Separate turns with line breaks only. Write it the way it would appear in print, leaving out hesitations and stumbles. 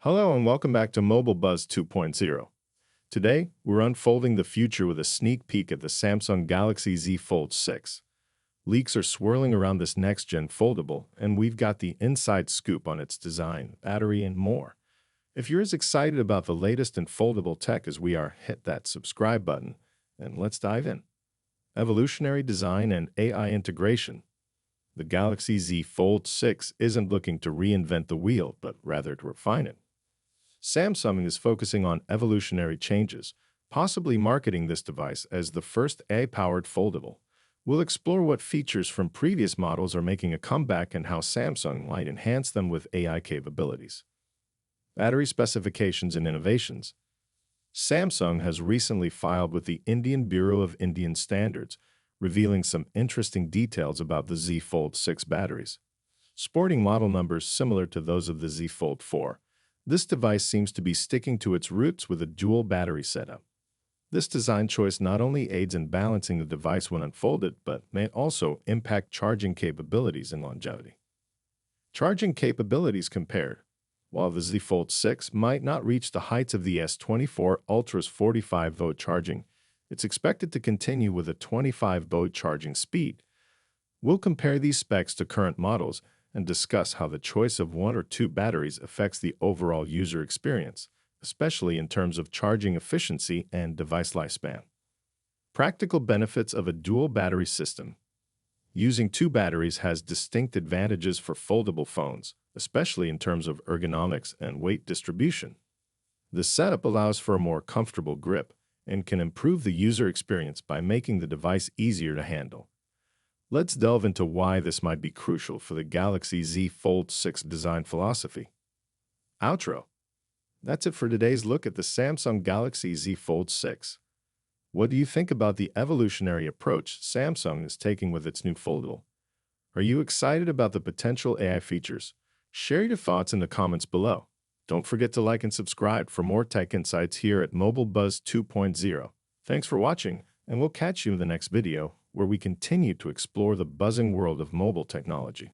Hello and welcome back to Mobile Buzz 2.0. Today, we're unfolding the future with a sneak peek at the Samsung Galaxy Z Fold 6. Leaks are swirling around this next-gen foldable, and we've got the inside scoop on its design, battery, and more. If you're as excited about the latest in foldable tech as we are, hit that subscribe button, and let's dive in. Evolutionary design and AI integration. The Galaxy Z Fold 6 isn't looking to reinvent the wheel, but rather to refine it. Samsung is focusing on evolutionary changes, possibly marketing this device as the first AI-powered foldable. We'll explore what features from previous models are making a comeback and how Samsung might enhance them with AI capabilities. Battery specifications and innovations. Samsung has recently filed with the Indian Bureau of Indian Standards, revealing some interesting details about the Z Fold 6 batteries. Sporting model numbers similar to those of the Z Fold 4. This device seems to be sticking to its roots with a dual battery setup. This design choice not only aids in balancing the device when unfolded, but may also impact charging capabilities and longevity. Charging capabilities compared. While the Z Fold 6 might not reach the heights of the S24 Ultra's 45-volt charging, it's expected to continue with a 25-volt charging speed. We'll compare these specs to current models and discuss how the choice of one or two batteries affects the overall user experience, especially in terms of charging efficiency and device lifespan. Practical benefits of a dual battery system. Using two batteries has distinct advantages for foldable phones, especially in terms of ergonomics and weight distribution. The setup allows for a more comfortable grip and can improve the user experience by making the device easier to handle. Let's delve into why this might be crucial for the Galaxy Z Fold 6 design philosophy. Outro. That's it for today's look at the Samsung Galaxy Z Fold 6. What do you think about the evolutionary approach Samsung is taking with its new foldable? Are you excited about the potential AI features? Share your thoughts in the comments below. Don't forget to like and subscribe for more tech insights here at Mobile Buzz 2.0. Thanks for watching, and we'll catch you in the next video, where we continue to explore the buzzing world of mobile technology.